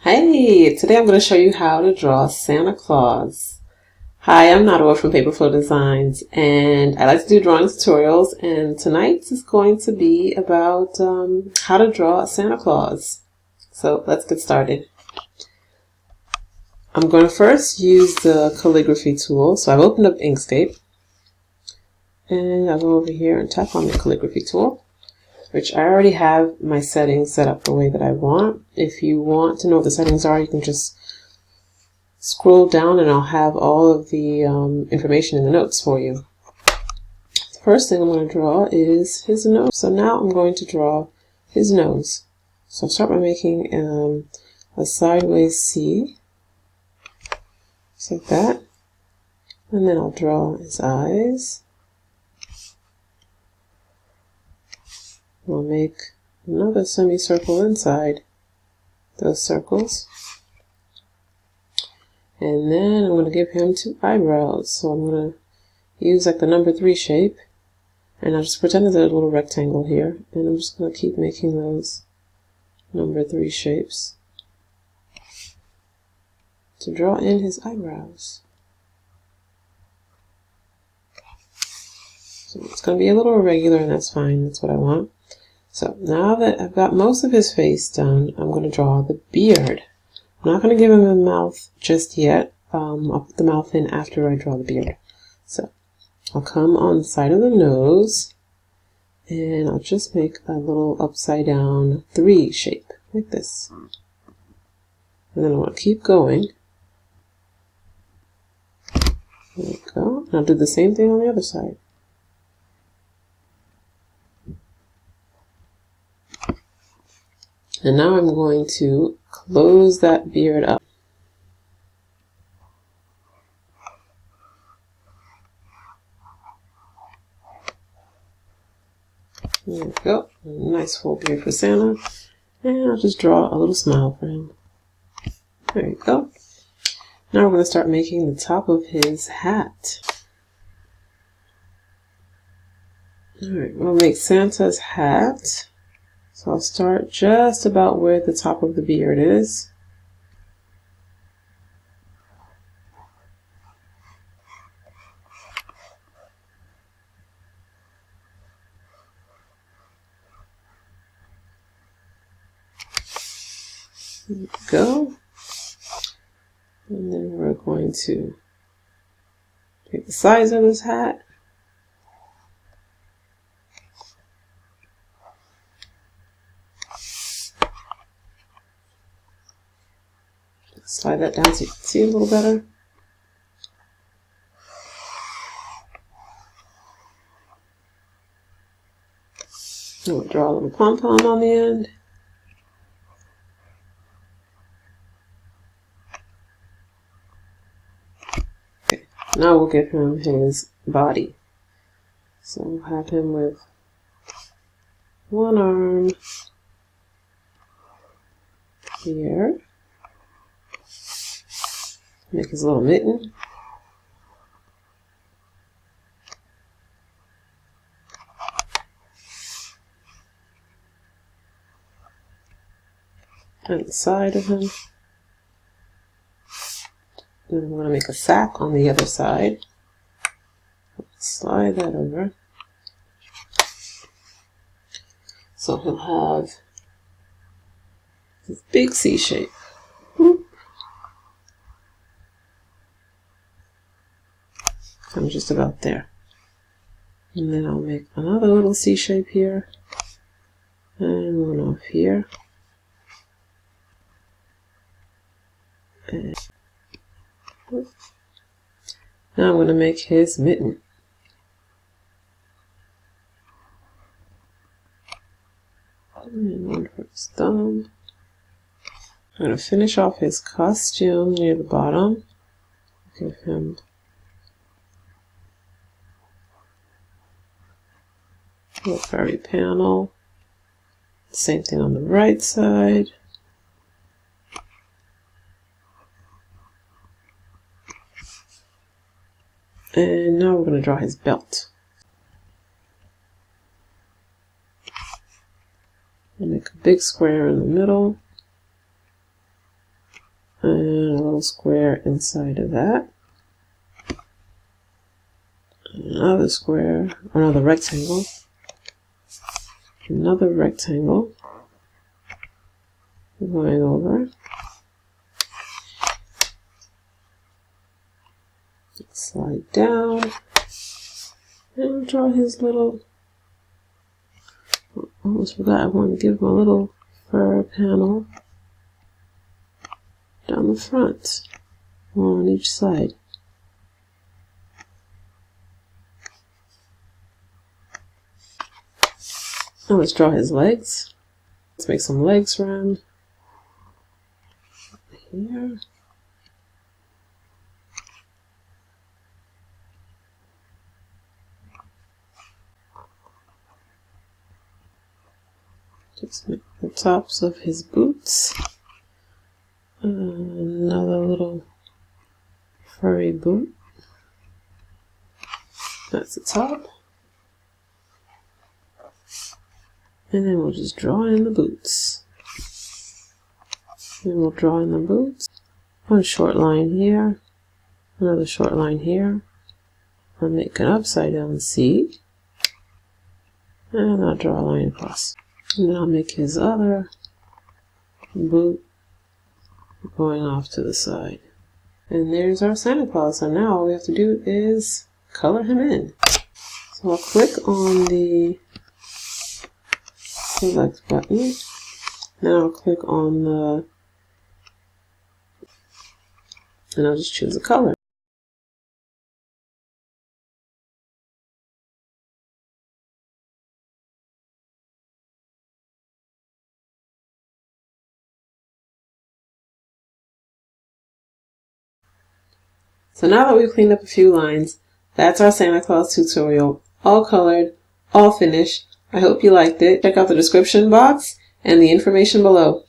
Hey, today I'm going to show you how to draw Santa Claus. Hi, I'm Natawa from Paperflow Designs, and I like to do drawing tutorials, and tonight is going to be about how to draw Santa Claus. So let's get started. I'm going to first use the calligraphy tool. So I've opened up Inkscape, and I'll go over here and tap on the calligraphy tool, which I already have my settings set up the way that I want. If you want to know what the settings are, you can just scroll down and I'll have all of the information in the notes for you. The first thing I'm going to draw is his nose. So now I'm going to draw his nose. So I'll start by making a sideways C, just like that. And then I'll draw his eyes. I'll make another semicircle inside those circles. And then I'm going to give him 2 eyebrows. So I'm going to use like the number 3 shape. And I'll just pretend there's a little rectangle here. And I'm just going to keep making those number 3 shapes to draw in his eyebrows. So it's going to be a little irregular, and that's fine. That's what I want. So now that I've got most of his face done, I'm going to draw the beard. I'm not going to give him a mouth just yet. I'll put the mouth in after I draw the beard. So I'll come on the side of the nose, and I'll just make a little upside down 3 shape, like this. And then I want to keep going. There we go. And I'll do the same thing on the other side. And now I'm going to close that beard up. There we go. A nice full beard for Santa. And I'll just draw a little smile for him. There you go. Now we're going to start making the top of his hat. Alright, we'll make Santa's hat. So I'll start just about where the top of the beard is. There we go. And then we're going to take the size of his hat. Slide that down so you can see a little better. And we'll draw a little pom-pom on the end. Okay, now we'll give him his body. So we'll have him with 1 arm here. Make his little mitten. And the side of him. Then I'm going to make a sack on the other side. Slide that over. So he'll have this big C shape. I'm just about there. And then I'll make another little C shape here. And one off here. And now I'm going to make his mitten. And one for his thumb. I'm going to finish off his costume near the bottom. Give him a little furry panel. Same thing on the right side. And now we're going to draw his belt. And make a big square in the middle. And a little square inside of that. Another square, another rectangle. Another rectangle. Going over. Slide down. And draw his little, almost forgot, I want to give him a little fur panel down the front, one on each side. Now let's draw his legs. Let's make some legs for him. Here. Just make the tops of his boots. Another little furry boot. That's the top. And then we'll just draw in the boots. And we'll draw in the boots. One short line here. Another short line here. I'll make an upside down C. And I'll draw a line across. And then I'll make his other boot going off to the side. And there's our Santa Claus. So now all we have to do is color him in. So I'll click on the select button. Now I'll click on the, and I'll just choose a color. So now that we've cleaned up a few lines, that's our Santa Claus tutorial, all colored, all finished. I hope you liked it. Check out the description box and the information below.